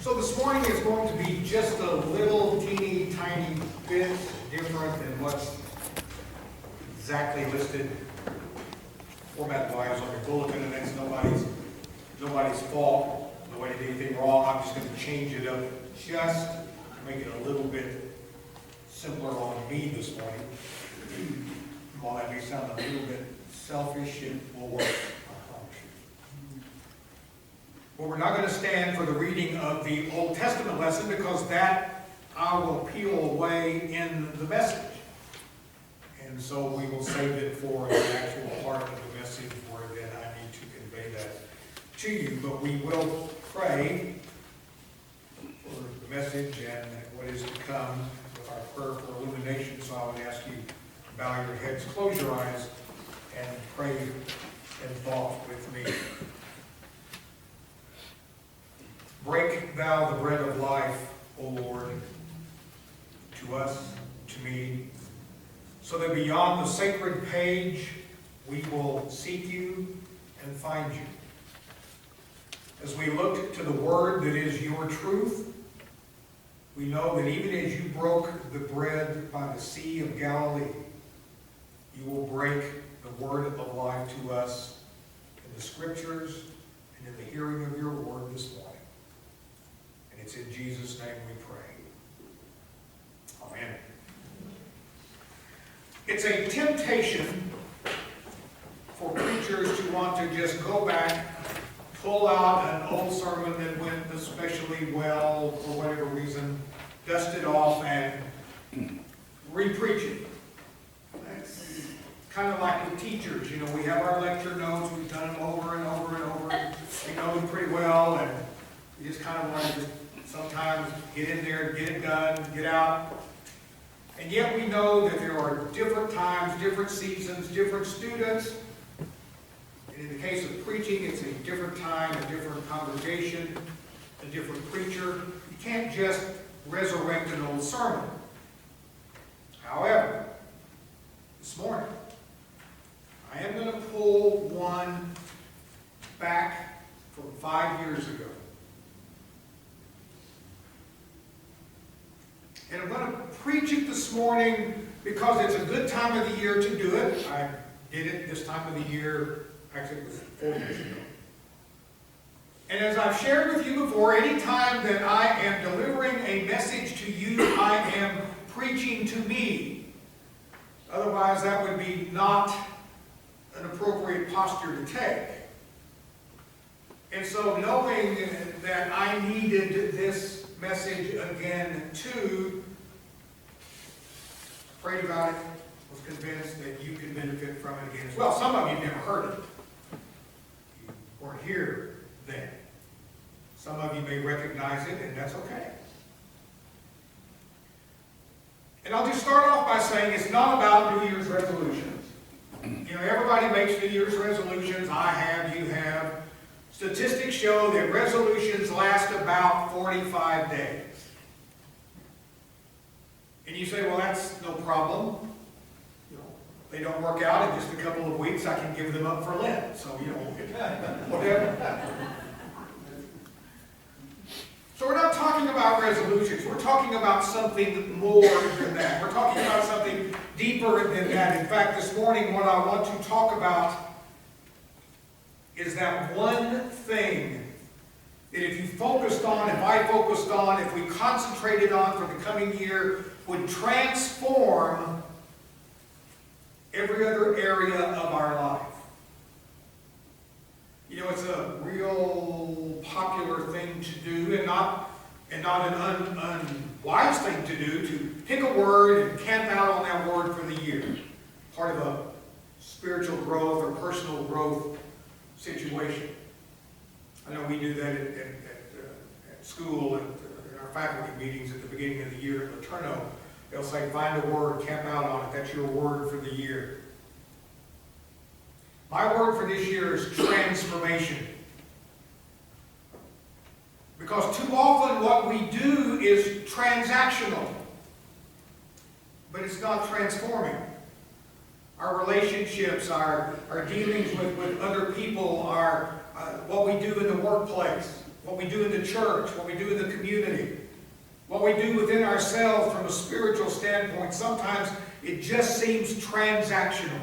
So this morning is going to be just a little teeny tiny bit different than what's exactly listed format-wise on your bulletin, and that's nobody's fault. Nobody did anything wrong. I'm just going to change it up just to make it a little bit simpler on me this morning. While that may sound a little bit selfish, it will work. But we're not going to stand for the reading of the Old Testament lesson because that I will peel away in the message. And so we will save it for the actual part of the message where then I need to convey that to you. But we will pray for the message and what is to come with our prayer for illumination. So I would ask you to bow your heads, close your eyes, and pray in thought with me. Break thou the bread of life, O Lord, to us, to me, so that beyond the sacred page we will seek you and find you. As we look to the word that is your truth, we know that even as you broke the bread by the Sea of Galilee, you will break the word of life to us in the scriptures and in the hearing of your word this morning. And it's in Jesus' name we pray. Amen. It's a temptation for preachers to want to just go back, pull out an old sermon that went especially well for whatever reason, dust it off, and re-preach it. That's kind of like with teachers. You know, we have our lecture notes, we've done them over and over and over, and we know them pretty well, and we just kind of want to sometimes get in there, get it done, get out. And yet we know that there are different times, different seasons, different students. And in the case of preaching, it's a different time, a different congregation, a different preacher. You can't just resurrect an old sermon. However, this morning, I am going to pull one back from 5 years ago. And I'm going to preach it this morning because it's a good time of the year to do it. I did it this time of the year, actually it was 4 years ago. And as I've shared with you before, any time that I am delivering a message to you, I am preaching to me. Otherwise, that would be not an appropriate posture to take. And so knowing that I needed this message again too, prayed about it, was convinced that you could benefit from it again as well. Some of you never heard it. You weren't here then. Some of you may recognize it, and that's okay. And I'll just start off by saying it's not about New Year's resolutions. You know, everybody makes New Year's resolutions. I have, you have. Statistics show that resolutions last about 45 days. And you say, well, that's no problem. You know, they don't work out in just a couple of weeks. I can give them up for Lent. So, you know, whatever. So we're not talking about resolutions. We're talking about something more than that. We're talking about something deeper than that. In fact, this morning, what I want to talk about is that one thing that if you focused on, if I focused on, if we concentrated on for the coming year, would transform every other area of our life. You know, it's a real popular thing to do, and not an unwise thing to do, to pick a word and camp out on that word for the year. Part of a spiritual growth or personal growth situation. I know we do that at school, in our faculty meetings at the beginning of the year at Laterno. They'll say, find a word, camp out on it. That's your word for the year. My word for this year is transformation. Because too often what we do is transactional, but it's not transforming. Our relationships, our dealings with other people, what we do in the workplace, what we do in the church, what we do in the community, what we do within ourselves from a spiritual standpoint, sometimes it just seems transactional.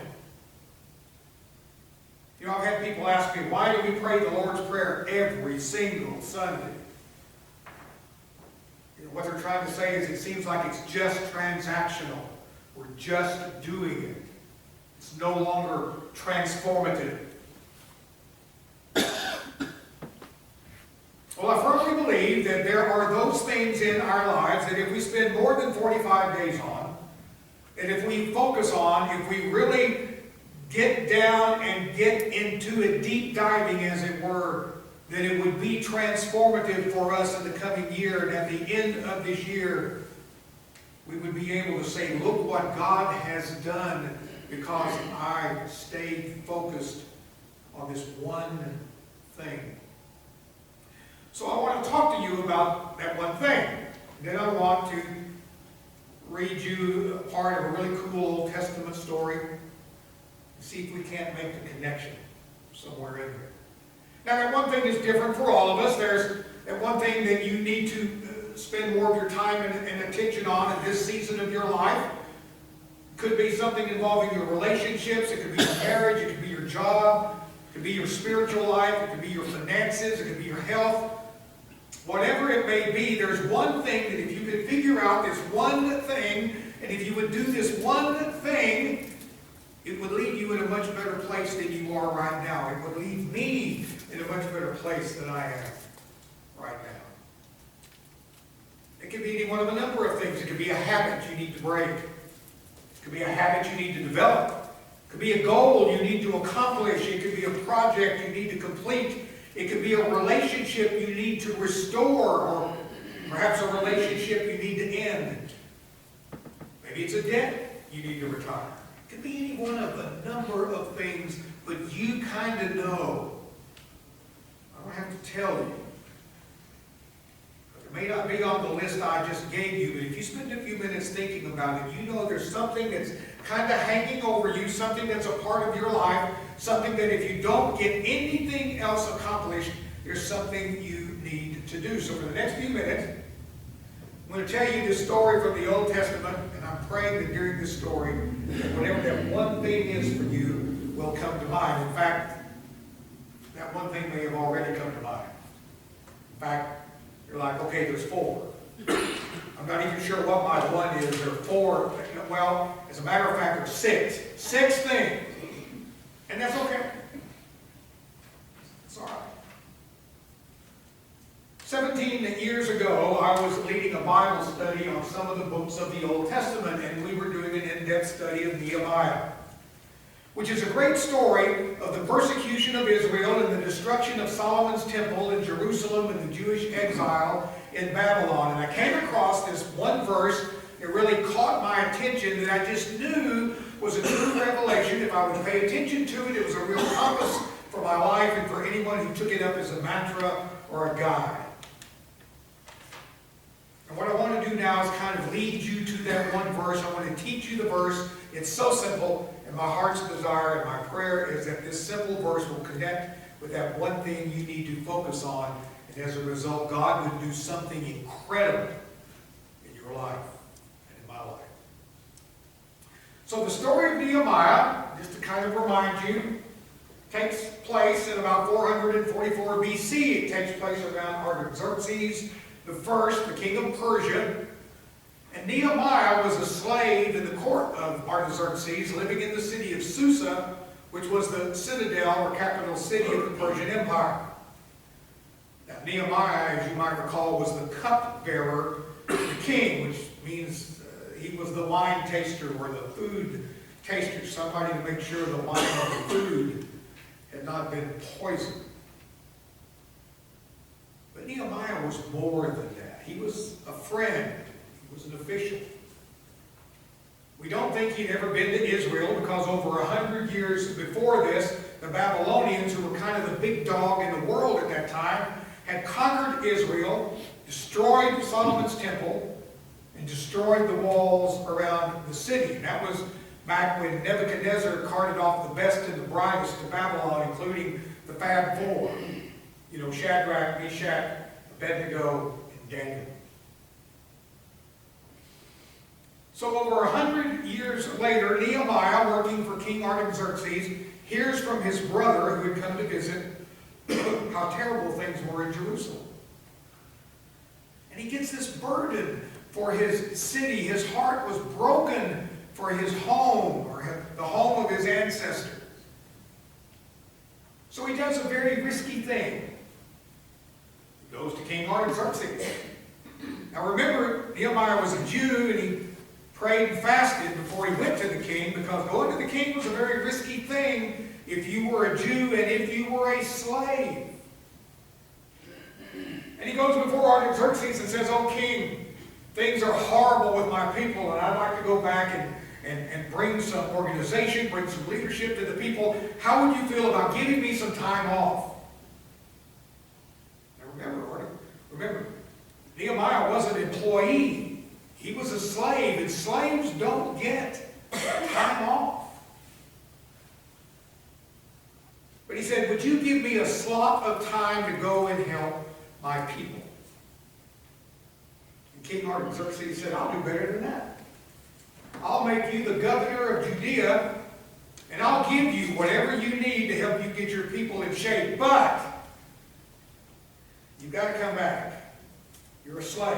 You know, I've had people ask me, why do we pray the Lord's Prayer every single Sunday? You know, what they're trying to say is it seems like it's just transactional. We're just doing it. It's no longer transformative. Well, I firmly believe that there are those things in our lives that if we spend more than 45 days on, and if we focus on, if we really get down and get into it, deep diving as it were, that it would be transformative for us in the coming year. And at the end of this year, we would be able to say, look what God has done because I stayed focused on this one thing. So I want to talk to you about that one thing. Then I want to read you a part of a really cool Old Testament story and see if we can't make the connection somewhere in there. Now that one thing is different for all of us. There's that one thing that you need to spend more of your time and attention on in this season of your life. It could be something involving your relationships. It could be your marriage. It could be your job. It could be your spiritual life. It could be your finances. It could be your health. Whatever it may be, there's one thing that if you could figure out this one thing, and if you would do this one thing, it would leave you in a much better place than you are right now. It would leave me in a much better place than I am right now. It could be any one of a number of things. It could be a habit you need to break. It could be a habit you need to develop. It could be a goal you need to accomplish. It could be a project you need to complete. It could be a relationship you need to restore, or perhaps a relationship you need to end. Maybe it's a debt you need to retire. It could be any one of a number of things, but you kind of know. I don't have to tell you. It may not be on the list I just gave you, but if you spend a few minutes thinking about it, you know there's something that's kind of hanging over you, something that's a part of your life, something that if you don't get anything else accomplished, there's something you need to do. So for the next few minutes, I'm going to tell you this story from the Old Testament, and I'm praying that during this story, that whatever that one thing is for you will come to mind. In fact, that one thing may have already come to mind. In fact, you're like, okay, there's four. I'm not even sure what my one is. There are four. Well, as a matter of fact, there's six. 6 things. And that's okay. It's all right. 17 years ago, I was leading a Bible study on some of the books of the Old Testament, and we were doing an in-depth study of Nehemiah, which is a great story of the persecution of Israel and the destruction of Solomon's temple in Jerusalem and the Jewish exile in Babylon. And I came across this one verse that really caught my attention that I just knew was a true revelation. If I would pay attention to it, it was a real compass for my life and for anyone who took it up as a mantra or a guide. And what I want to do now is kind of lead you to that one verse. I want to teach you the verse. It's so simple, and my heart's desire and my prayer is that this simple verse will connect with that one thing you need to focus on. And as a result, God would do something incredible in your life and in my life. So the story of Nehemiah, just to kind of remind you, takes place in about 444 BC. It takes place around Artaxerxes the first, the king of Persia. And Nehemiah was a slave in the court of Artaxerxes, living in the city of Susa, which was the citadel or capital city of the Persian Empire. Now, Nehemiah, as you might recall, was the cupbearer to the king, which means he was the wine taster or the food taster, somebody to make sure the wine or the food had not been poisoned. But Nehemiah was more than that. He was a friend. He was an official. We don't think he'd ever been to Israel because over 100 years before this, the Babylonians, who were kind of the big dog in the world at that time, had conquered Israel, destroyed Solomon's temple, and destroyed the walls around the city. And that was back when Nebuchadnezzar carted off the best and the brightest to Babylon, including the Fab Four. Shadrach, Meshach, Abednego, and Daniel. So over 100 years later, Nehemiah, working for King Artaxerxes, hears from his brother who had come to visit how terrible things were in Jerusalem. And he gets this burden for his city. His heart was broken for his home, or the home of his ancestors. So he does a very risky thing. He goes to King Artaxerxes. Now remember, Nehemiah was a Jew, and he prayed and fasted before he went to the king, because going to the king was a very risky thing if you were a Jew and if you were a slave. And he goes before Artaxerxes and says, "Oh, king, things are horrible with my people, and I'd like to go back and bring some organization, bring some leadership to the people. How would you feel about giving me some time off?" Now remember, Nehemiah was an employee. He was a slave, and slaves don't get time off. But he said, "Would you give me a slot of time to go and help my people?" And King Artaxerxes said, "I'll do better than that. I'll make you the governor of Judea, and I'll give you whatever you need to help you get your people in shape. But you've got to come back. You're a slave.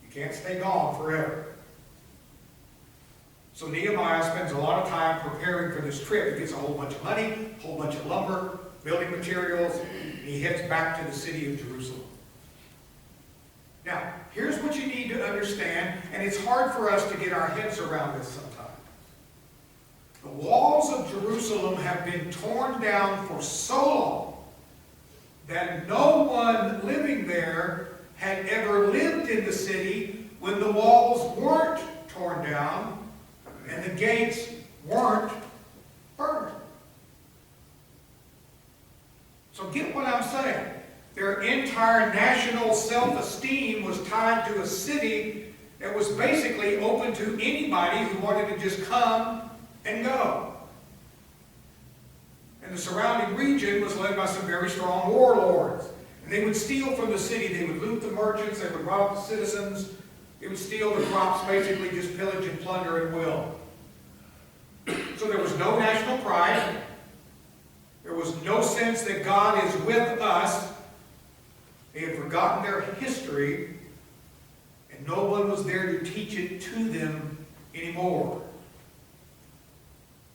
You can't stay gone forever." So Nehemiah spends a lot of time preparing for this trip. He gets a whole bunch of money, a whole bunch of lumber, building materials, and he heads back to the city of Jerusalem. Now, here's what you need to understand, and it's hard for us to get our heads around this sometimes. The walls of Jerusalem have been torn down for so long that no one living there had ever lived in the city when the walls weren't torn down and the gates weren't burned. So get what I'm saying. Their entire national self-esteem was tied to a city that was basically open to anybody who wanted to just come and go. And the surrounding region was led by some very strong warlords. And they would steal from the city. They would loot the merchants. They would rob the citizens. They would steal the crops, basically just pillage and plunder at will. So there was no national pride. There was no sense that God is with us. They had forgotten their history, and no one was there to teach it to them anymore.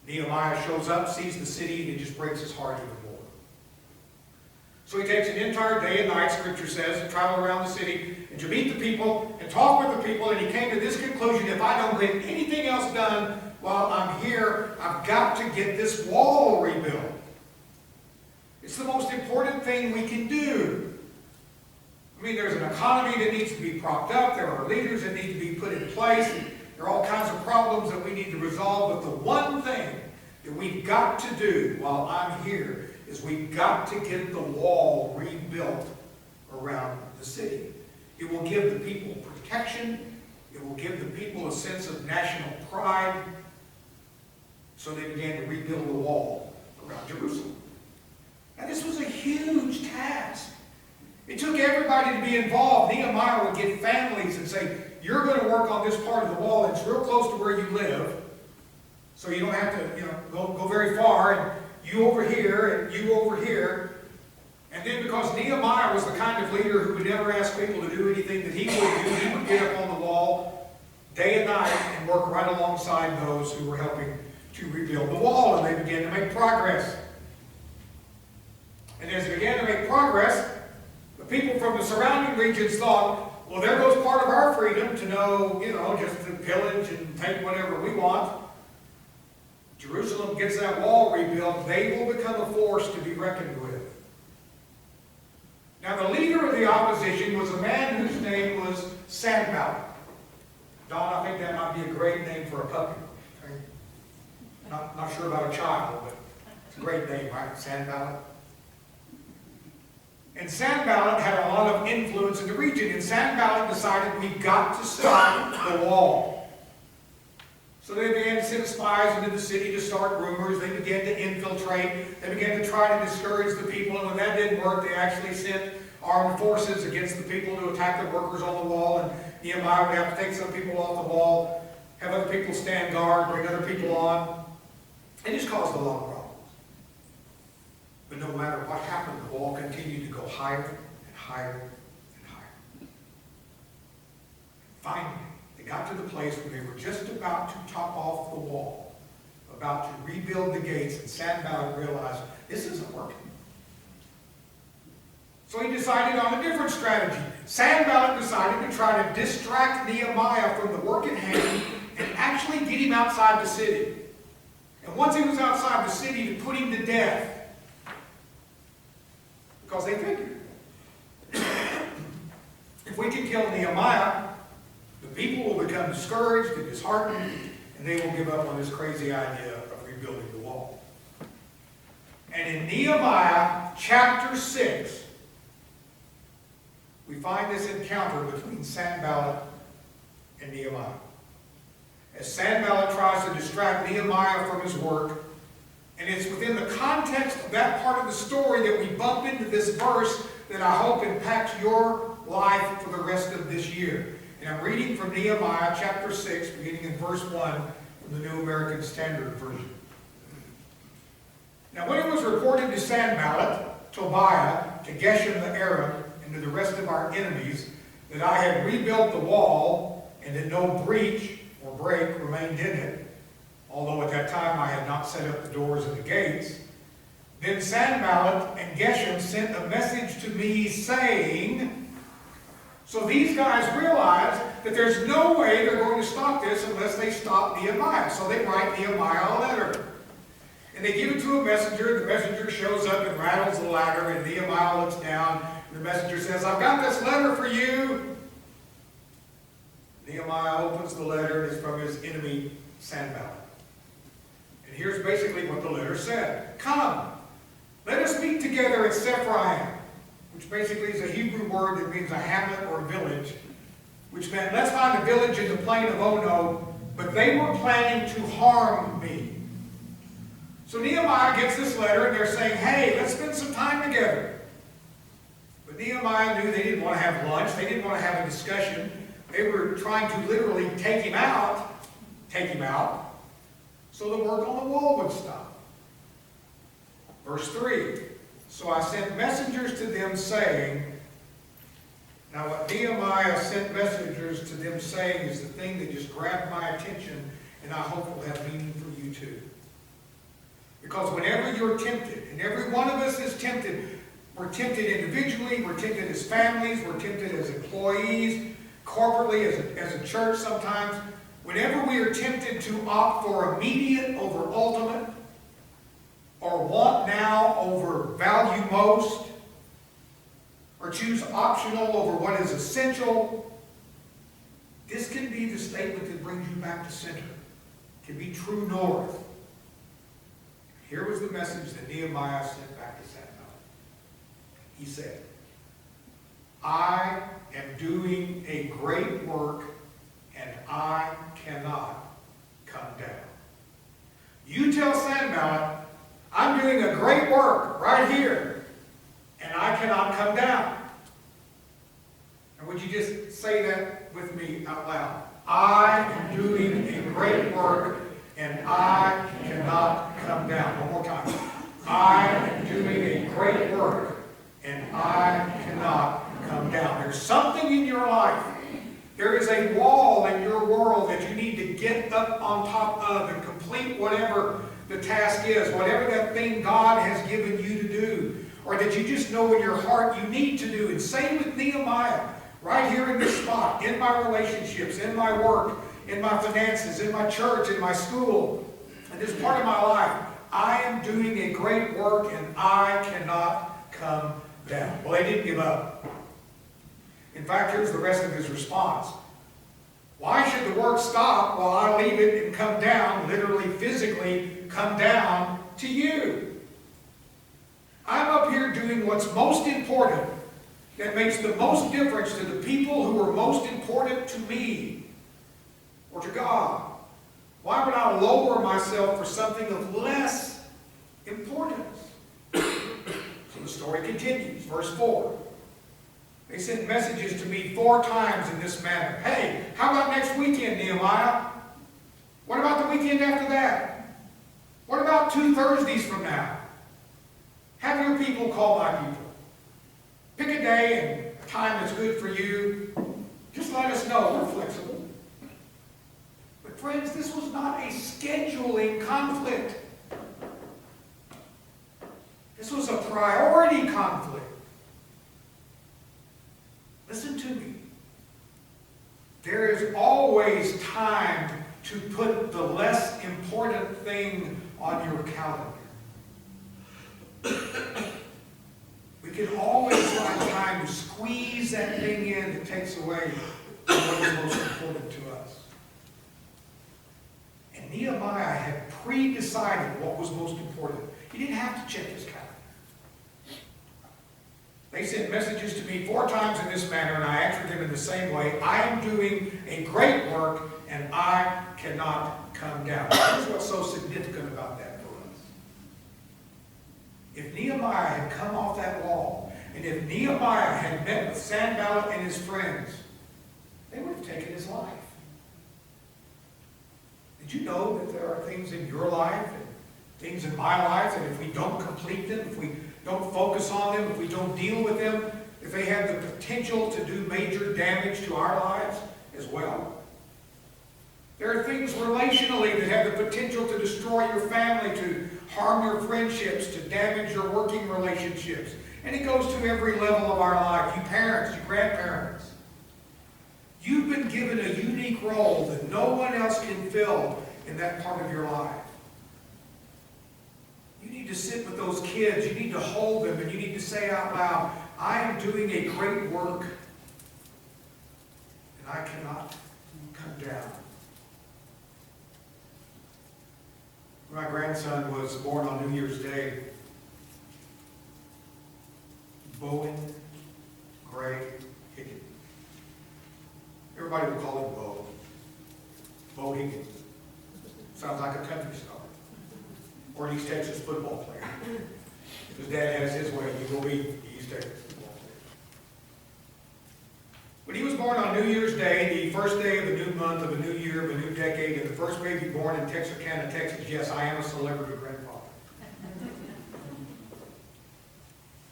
Nehemiah shows up, sees the city, and it just breaks his heart even more. So he takes an entire day and night, Scripture says, and travel around the city and to meet the people and talk with the people, and he came to this conclusion: if I don't get anything else done while I'm here, I've got to get this wall rebuilt. It's the most important thing we can do. I mean, there's an economy that needs to be propped up. There are leaders that need to be put in place. There are all kinds of problems that we need to resolve. But the one thing that we've got to do while I'm here is we've got to get the wall rebuilt around the city. It will give the people protection. It will give the people a sense of national pride. So they began to rebuild the wall around Jerusalem. Now, this was a huge task. It took everybody to be involved. Nehemiah would get families and say, "You're going to work on this part of the wall. It's real close to where you live, so you don't have to, go very far. And you over here, and you over here." And then, because Nehemiah was the kind of leader who would never ask people to do anything that he would do, he would get up on the wall day and night and work right alongside those who were helping to rebuild the wall. And they began to make progress. And as they began to make progress, the people from the surrounding regions thought, well, there goes part of our freedom to just to pillage and take whatever we want. Jerusalem gets that wall rebuilt, they will become a force to be reckoned with. Now, the leader of the opposition was a man whose name was Sanballat. Don, I think that might be a great name for a puppy. Not sure about a child, but it's a great name, right? Sanballat. And Sanballat had a lot of influence in the region, and Sanballat decided we've got to stop the wall. So So they began to send spies into the city to start rumors. They began to infiltrate. They began to try to discourage the people. And when that didn't work, they actually sent armed forces against the people to attack the workers on the wall. And Nehemiah would have to take some people off the wall, have other people stand guard, bring other people on. It just caused a lot of problems. But no matter what happened, the wall continued to go higher and higher and higher. Finally, they got to the place where they were just about to top off the wall, about to rebuild the gates, and Sanballat realized, this isn't working. So he decided on a different strategy. Sanballat decided to try to distract Nehemiah from the work at hand and actually get him outside the city. And once he was outside the city, to put him to death. Because they figured, if we can kill Nehemiah, the people will become discouraged and disheartened, and they will give up on this crazy idea of rebuilding the wall. And in Nehemiah chapter 6, we find this encounter between Sanballat and Nehemiah. As Sanballat tries to distract Nehemiah from his work, and it's within the context of that part of the story that we bump into this verse that I hope impacts your life for the rest of this year. And I'm reading from Nehemiah chapter 6, beginning in verse 1 from the New American Standard Version. Now when it was reported to Sanballat, Tobiah, to Geshem the Arab, and to the rest of our enemies, that I had rebuilt the wall, and that no breach or break remained in it, although at that time I had not set up the doors and the gates, then Sanballat and Geshem sent a message to me saying, so these guys realize that there's no way they're going to stop this unless they stop Nehemiah. So they write Nehemiah a letter. And they give it to a messenger. The messenger shows up and rattles the ladder, and Nehemiah looks down. And the messenger says, I've got this letter for you. Nehemiah opens the letter, and it's from his enemy, Sanballat. And here's basically what the letter said. Come, let us meet together at Sephraim, which basically is a Hebrew word that means a hamlet or a village, which meant let's find a village in the plain of Ono, but they were planning to harm me. So Nehemiah gets this letter, and they're saying, hey, let's spend some time together. But Nehemiah knew they didn't want to have lunch. They didn't want to have a discussion. They were trying to literally take him out, so the work on the wall would stop. Verse 3, so I sent messengers to them saying, now what Nehemiah sent messengers to them saying is the thing that just grabbed my attention, and I hope will have meaning for you too. Because whenever you're tempted, and every one of us is tempted, we're tempted individually, we're tempted as families, we're tempted as employees, corporately, as a church sometimes. Whenever we are tempted to opt for immediate over ultimate, or want now over value most, or choose optional over what is essential, this can be the statement that brings you back to center. It can be true north. Here was the message that Nehemiah sent back to Sanballat. He said, I am doing a great work, and I cannot come down. You tell Sanballat, I'm doing a great work right here, and I cannot come down. And would you just say that with me out loud? I am doing a great work, and I cannot come down. One more time. I am doing a great work, and I cannot come down. There's something in your life. There is a wall in your world that you need to get up on top of and complete whatever the task is, whatever that thing God has given you to do, or that you just know in your heart you need to do. And same with Nehemiah, right here in this spot, in my relationships, in my work, in my finances, in my church, in my school, in this part of my life. I am doing a great work, and I cannot come down. Well, they didn't give up. In fact, here's the rest of his response. Why should the work stop while I leave it and come down, literally, physically come down to you? I'm up here doing what's most important, that makes the most difference to the people who are most important to me or to God. Why would I lower myself for something of less importance? So the story continues. Verse 4. They sent messages to me 4 times in this manner. Hey, how about next weekend, Nehemiah? What about the weekend after that? What about 2 Thursdays from now? Have your people call my people. Pick a day and a time that's good for you. Just let us know. We're flexible. But friends, this was not a scheduling conflict. This was a priority conflict. Listen to me. There is always time to put the less important thing on your calendar. We can always find time to squeeze that thing in that takes away what is most important to us. And Nehemiah had pre-decided what was most important. He didn't have to check his calendar. They sent messages to me 4 times in this manner, and I answered them in the same way. I am doing a great work, and I cannot come down. Here's what's so significant about that for us. If Nehemiah had come off that wall, and if Nehemiah had met with Sanballat and his friends, they would have taken his life. Did you know that there are things in your life and things in my life that if we don't complete them, if we don't focus on them, if we don't deal with them, if they have the potential to do major damage to our lives as well? There are things relationally that have the potential to destroy your family, to harm your friendships, to damage your working relationships. And it goes to every level of our life. You parents, you grandparents. You've been given a unique role that no one else can fill in that part of your life. You need to sit with those kids. You need to hold them, and you need to say out loud, I am doing a great work, and I cannot come down. My grandson was born on New Year's Day. Bowen Gray Higgins. Everybody would call him Bo. Bo Higgins. Sounds like a country star. Or an East Texas football player. If his dad has his way, he will be the East Texas football player. When he was born on New Year's Day, the first day of a new month, of a new year, of a new decade, and the first baby born in Texarkana, Texas, yes, I am a celebrity grandfather.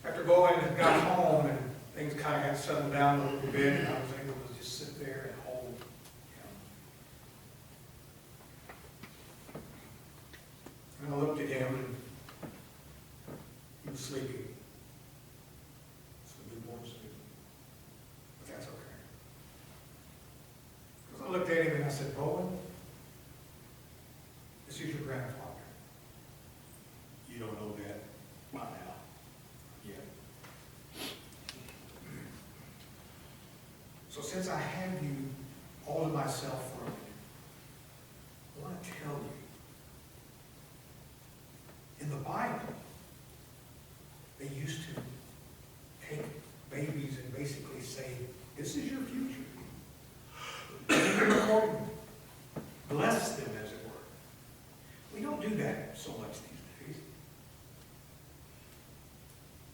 After Bowen got home and things kind of got settled down a little bit, and I was able to just sit there and hold him. And I looked at him, and he was sleeping. It's a newborn sleep. But that's okay. Because I looked at him and I said, Bowen, this is your grandfather. You don't know that by now. Yeah. So since I have you all to myself for a minute, I want to tell you, in the Bible, they used to take babies and basically say, this is your future. This is your important. Bless them, as it were. We don't do that so much these days.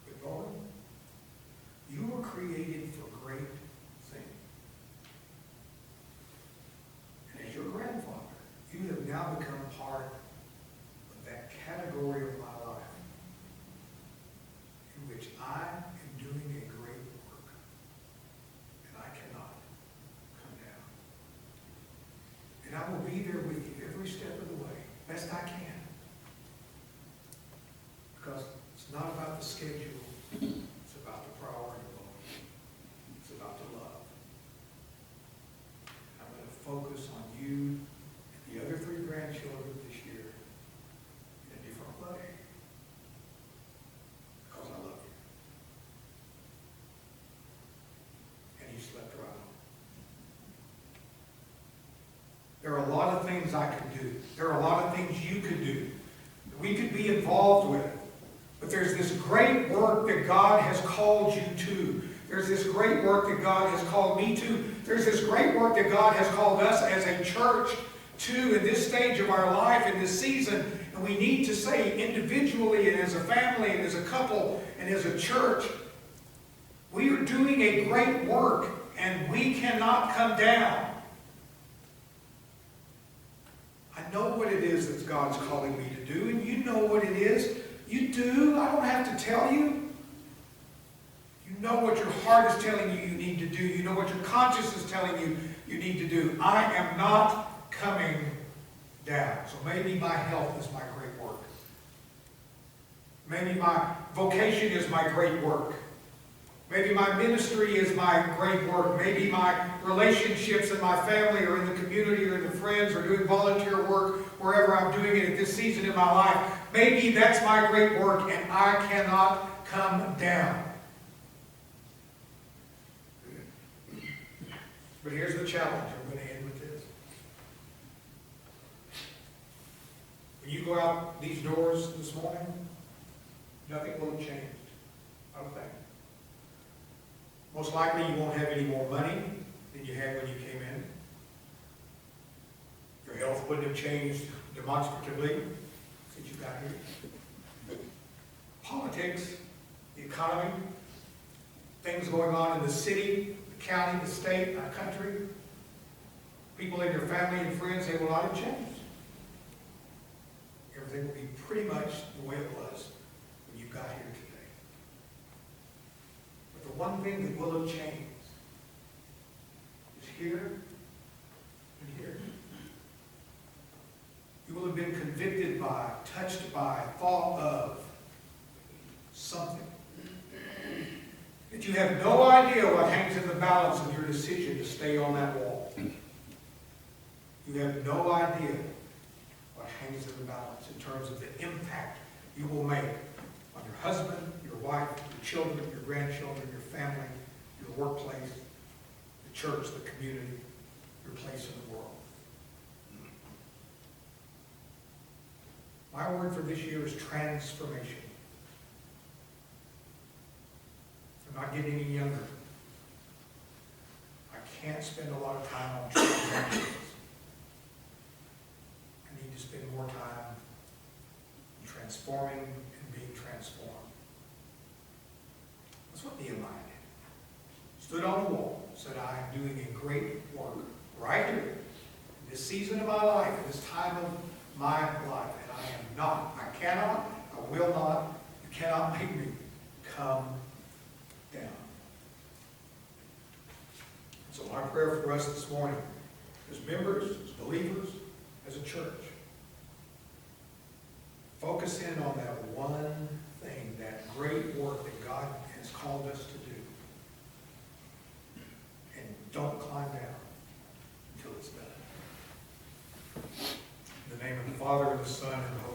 But Lord, you were created for great things. And as your grandfather, you have now become part of that category of my life in which I am doing a great work, and I cannot come down. And I will be there with you every step of the way, best I can. Because it's not about the schedule, it's about the priority list. It's about the love. I'm going to focus on you and the other 3 grandchildren this year in a different way. Because I love you. And he slept right on. There are a lot of things I could do. There are a lot of things you could do that we could be involved with. But there's this great work that God has called you to. There's this great work that God has called me to. There's this great work that God has called us as a church Two, in this stage of our life, in this season, and we need to say individually and as a family and as a couple and as a church, we are doing a great work and we cannot come down. I know what it is that God's calling me to do, and you know what it is. You do. I don't have to tell you. You know what your heart is telling you you need to do. You know what your conscience is telling you you need to do. I am not coming down. So maybe my health is my great work. Maybe my vocation is my great work. Maybe my ministry is my great work. Maybe my relationships in my family or in the community or in the friends or doing volunteer work wherever I'm doing it at this season in my life. Maybe that's my great work and I cannot come down. But here's the challenge. I'm going to end with this. When you go out these doors this morning, nothing will have changed. I don't think. Most likely you won't have any more money than you had when you came in. Your health wouldn't have changed demonstratively since you got here. Politics, the economy, things going on in the city, the county, the state, our country, people in your family and friends, they will not have changed. Everything will be pretty much the way it was when you got here today. The one thing that will have changed is here and here. You will have been convicted by, touched by, thought of something that you have no idea what hangs in the balance of your decision to stay on that wall. You have no idea what hangs in the balance in terms of the impact you will make on your husband, your wife, your children, your grandchildren, your family, your workplace, the church, the community, your place in the world. My word for this year is transformation. I'm not getting any younger. I can't spend a lot of time on transactions. I need to spend more time in transforming and being transformed. That's what Nehemiah did. Stood on the wall, said, I am doing a great work right here, in this season of my life, in this time of my life, and I am not, I cannot, I will not, you cannot make me come down. So my prayer for us this morning, as members, as believers, as a church, focus in on that one thing, that great work that God has called us to do. And don't climb down until it's done. In the name of the Father, and the Son, and the Holy